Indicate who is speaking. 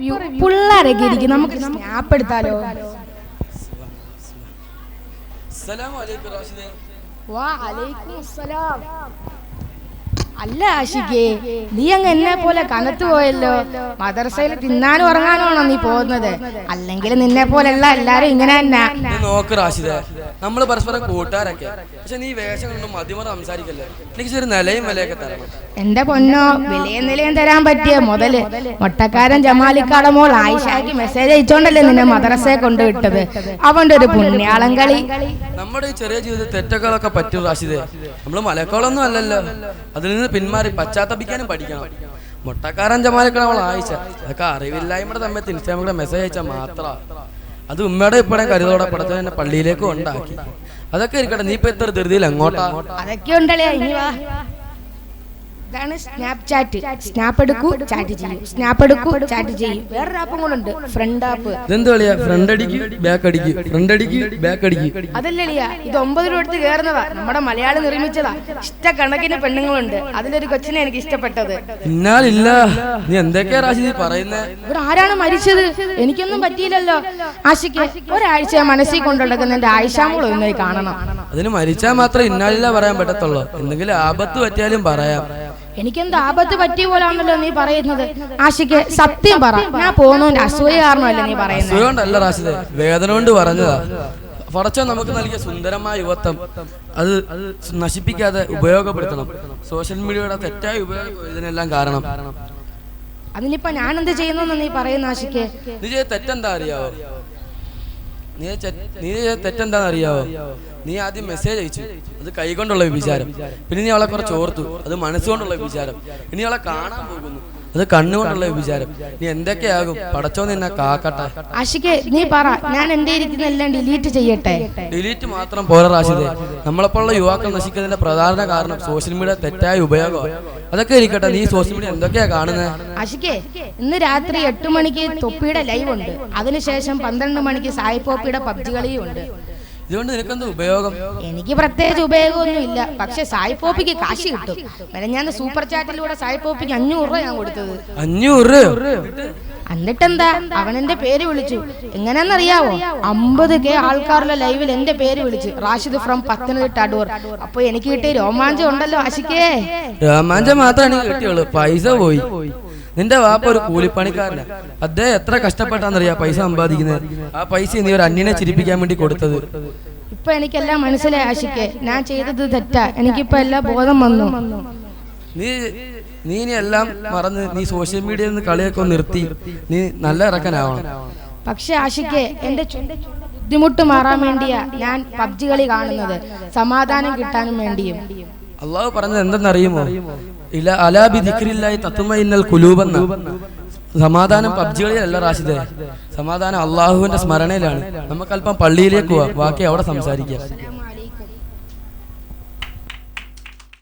Speaker 1: Review. പിള്ളേരൊക്കെ ഇരിക്കും, നമുക്ക് സ്നാപ്പ് എടുത്താലോ? അല്ല ആഷിഖേ, നീ അങ്ങ് എന്നെ പോലെ കനത്തു പോയല്ലോ. മദ്രസയിൽ തിന്നാനും ഉറങ്ങാനുമാണോ നീ പോകുന്നത്? അല്ലെങ്കിൽ നിന്നെ പോലെയുള്ള എല്ലാരും ഇങ്ങനെ തന്നെ.
Speaker 2: നോക്ക് റാഷിദേ, നമ്മള് പരസ്പരം കൂട്ടുകാരൊക്കെ, പക്ഷെ നീ വേഷങ്ങളൊന്നും മതിമറ സംസാരിക്കല്ലേ. എനിക്ക് ഒരു നിലയും വിലയൊക്കെ തരണം.
Speaker 1: എന്റെ പൊന്നോ, വിലയും നിലയും തരാൻ പറ്റിയ മുതല് മൊട്ടക്കാരൻ ജമാലിക്കാട മോൾ ആയിഷയ്ക്ക് മെസ്സേജ് അയച്ചോണ്ടല്ലേ നിന്നെ മദ്രസയെ കൊണ്ടുവിട്ടത്. അവന്റെ ഒരു പുണ്യാളം കളി.
Speaker 2: നമ്മുടെ ഈ ചെറിയ ജീവിതത്തിൽ തെറ്റകളൊക്കെ പറ്റും റാഷിദേ. നമ്മള് മലക്കോളൊന്നും അല്ലല്ലോ. അതിൽ നിന്ന് പിന്മാറി പശ്ചാത്തപിക്കാനും പഠിക്കണം. മൊട്ടക്കാരൻ ജമാലിക്കാട മോൾ ആയിഷ അതൊക്കെ അറിവില്ലായ്മയുടെ സമയത്ത് ഇൻസ്റ്റാഗ്രാമിലൂടെ മെസ്സേജ് അയച്ചാൽ മാത്രം. അത് ഉമ്മയുടെ ഇപ്പോഴും കരുതോടെ പടത്തെ എന്നെ പള്ളിയിലേക്ക് ഉണ്ടാക്കി. അതൊക്കെ ഇരിക്കട്ടെ, നീ ഇപ്പൊ എത്ര ധൃതിയിൽ എങ്ങോട്ടാ?
Speaker 1: അതൊക്കെ ഉണ്ടല്ലേ, ഇനി വാ. ഇതാണ് സ്നാപ്ചാറ്റ്. സ്നാപ്പ് എടുക്കൂ, ചാറ്റ് ചെയ്യൂ. സ്നാപ്പ് എടുക്കൂ, ചാറ്റ് ചെയ്യൂ. വേറൊരു ആപ്പും കൂടെ ഉണ്ട്, ഫ്രണ്ട് ആപ്പ്.
Speaker 2: ഇതെന്ത് കളിയാ? ഫ്രണ്ട് അടിക്ക് ബാക്ക് അടിക്ക്, ഫ്രണ്ട് അടിക്ക് ബാക്ക് അടിക്ക്.
Speaker 1: അതല്ലേ ലിയ, ഇത് 9 രൂപ എടുത്ത് കയറുന്നതാ. നമ്മുടെ മലയാളം നിർമ്മിച്ചതാ. ഇഷ്ടക്കണക്കിന് പെണ്ണുങ്ങളുണ്ട്. അതിലൊരു കൊച്ചിനെ എനിക്ക് ഇഷ്ടപ്പെട്ടത്.
Speaker 2: ഇന്നാലില്ല, നീ എന്തൊക്കെയാ റാഷിദ് പറയുന്നേ?
Speaker 1: ഇവിടെ ആരാണ് മരിച്ചത്? എനിക്കൊന്നും പറ്റിയില്ലല്ലോ. ആഷിക്ക് ഒരാഴ്ച മനസ്സിൽ കൊണ്ടുനടക്കുന്ന എന്റെ ആയിഷാമോൾ ഒന്നായി കാണണം.
Speaker 2: അതിന് മരിച്ചാൽ മാത്രമേ ഇന്നാലില്ല പറയാൻ പറ്റത്തുള്ളൂ. എന്തെങ്കിലും ആപത്ത് പറ്റിയാലും പറയാം.
Speaker 1: എനിക്കെന്ത് ആപത്ത് പറ്റിയ പോലാണല്ലോ നീ പറയുന്നത്. ആഷിക്ക് സത്യം പറ, ഞാൻ പോകുന്നതിന്റെ അസൂയ കാരണമല്ല നീ പറയുന്നത്?
Speaker 2: അസൂയ കൊണ്ടല്ല റാഷിദേ, വേദന കൊണ്ട് പറഞ്ഞതാ. പടച്ചോൻ നമുക്ക് നൽകിയ സുന്ദരമായ യുവത്വം അത് നശിപ്പിക്കാതെ ഉപയോഗപ്പെടുത്തണം. സോഷ്യൽ മീഡിയയുടെ തെറ്റായ ഉപയോഗം ഇതിനെല്ലാം കാരണം.
Speaker 1: അതിനിപ്പോ ഞാൻ എന്ത് ചെയ്യുന്നു നീ പറയുന്ന ആഷിക്ക്?
Speaker 2: നീ ചെയ്ത തെറ്റെന്താ അറിയാവോ? നീ തെറ്റെന്താന്ന് അറിയാവോ? നീ ആദ്യം മെസ്സേജ് അയച്ചു, അത് കൈകൊണ്ടുള്ള വിചാരം. പിന്നെ നീ അവളെ കുറച്ച് ഓർത്തു, അത് മനസ്സുകൊണ്ടുള്ള വിചാരം. ഇനി അവളെ കാണാൻ പോകുന്നു, അത് കണ്ണുകൊണ്ടുള്ള വിചാരം. നീ എന്തൊക്കെയാകും, പടച്ചോ നിന്നെ കാക്കട്ടെ.
Speaker 1: ആഷിക്ക് നീ പറ, ഞാൻ എന്റെ ഇരിക്കുന്ന എല്ലാം ഡിലീറ്റ് ചെയ്യട്ടെ?
Speaker 2: ഡിലീറ്റ് മാത്രം പോരാ റാഷിദേ. നമ്മളെപ്പോലുള്ള യുവാക്കൾ നശിക്കുന്നതിന്റെ പ്രധാന കാരണം സോഷ്യൽ മീഡിയ തെറ്റായ ഉപയോഗം. അതൊക്കെ ഇരിക്കട്ടെ, നീ സോഷ്യൽ മീഡിയ എന്തൊക്കെയാ കാണുന്നത്?
Speaker 1: ആഷിക്ക് ഇന്ന് രാത്രി 8 മണിക്ക് തൊപ്പിയുടെ ലൈവ് ഉണ്ട്. അതിനുശേഷം 12 മണിക്ക് സായിപ്പോപ്പിയുടെ പബ്ജി കളിയും ഉണ്ട്.
Speaker 2: ഇതുകൊണ്ട് നിനക്കെന്ത് ഉപയോഗം?
Speaker 1: എനിക്ക് പ്രത്യേകിച്ച് ഉപയോഗമൊന്നും ഇല്ല, പക്ഷെ സായിപ്പോപ്പിക്ക് കാശ് കിട്ടും. ഞാൻ സൂപ്പർ ചാറ്റിലൂടെ സായിപ്പോപ്പിക്ക് 500 രൂപ ഞാൻ കൊടുത്തത്.
Speaker 2: 500?
Speaker 1: എന്നിട്ടെന്താ, അവൻ എന്റെ പേര് വിളിച്ചു. എങ്ങനെയാന്നറിയാവോ? 50K ആൾക്കാരുടെ ലൈവിൽ എന്റെ പേര് വിളിച്ചു, റാഷിദ് ഫ്രം പത്തനംതിട്ട അടൂർ. അപ്പൊ എനിക്ക് കിട്ടിയ രോമാഞ്ചം ഉണ്ടല്ലോ ആഷിക്കേ.
Speaker 2: രോമാഞ്ചം മാത്രമാണ് എനിക്ക് കിട്ടിയുള്ളൂ, പൈസ പോയി. നിന്റെ വാപ്പ ഒരു കൂലിപ്പണിക്കാരനാ. അദ്ദേഹം എത്ര കഷ്ടപ്പെട്ടാന്നറിയാ പൈസ സമ്പാദിക്കുന്നത്. ആ പൈസ നീ ഒരു അന്യനെ ചിരിപ്പിക്കാൻ വേണ്ടി കൊടുത്തത്.
Speaker 1: ഇപ്പൊ എനിക്കെല്ലാം മനസ്സിലായി ആഷിക്കേ, ഞാൻ ചെയ്തത് തെറ്റാ. എനിക്കിപ്പോ എല്ലാം ബോധം വന്നു.
Speaker 2: നീ ഇനി എല്ലാം മറന്ന് നീ സോഷ്യൽ മീഡിയയിൽ നിന്ന് കളിയൊക്കെ നിർത്തി നീ നല്ല ഇറക്കാനാവണം.
Speaker 1: പക്ഷെ ആഷിക്കേ, എന്റെ ബുദ്ധിമുട്ട് മാറാൻ വേണ്ടിയാ ഞാൻ പബ്ജി കളി കാണുന്നത്, സമാധാനം കിട്ടാനും വേണ്ടിയും.
Speaker 2: അള്ളാഹു പറഞ്ഞത് എന്തെന്നറിയുമോ? അലാ ബിദിക്രില്ലാഹി തത്മഇന്നൽ ഖുലൂബെന്ന. സമാധാനം പബ്ജി കളിയല്ല റാഷിദേ, സമാധാനം അള്ളാഹുവിന്റെ സ്മരണയിലാണ്. നമുക്ക് അല്പം പള്ളിയിലേക്ക് പോവാം, ബാക്കി അവിടെ സംസാരിക്കാം.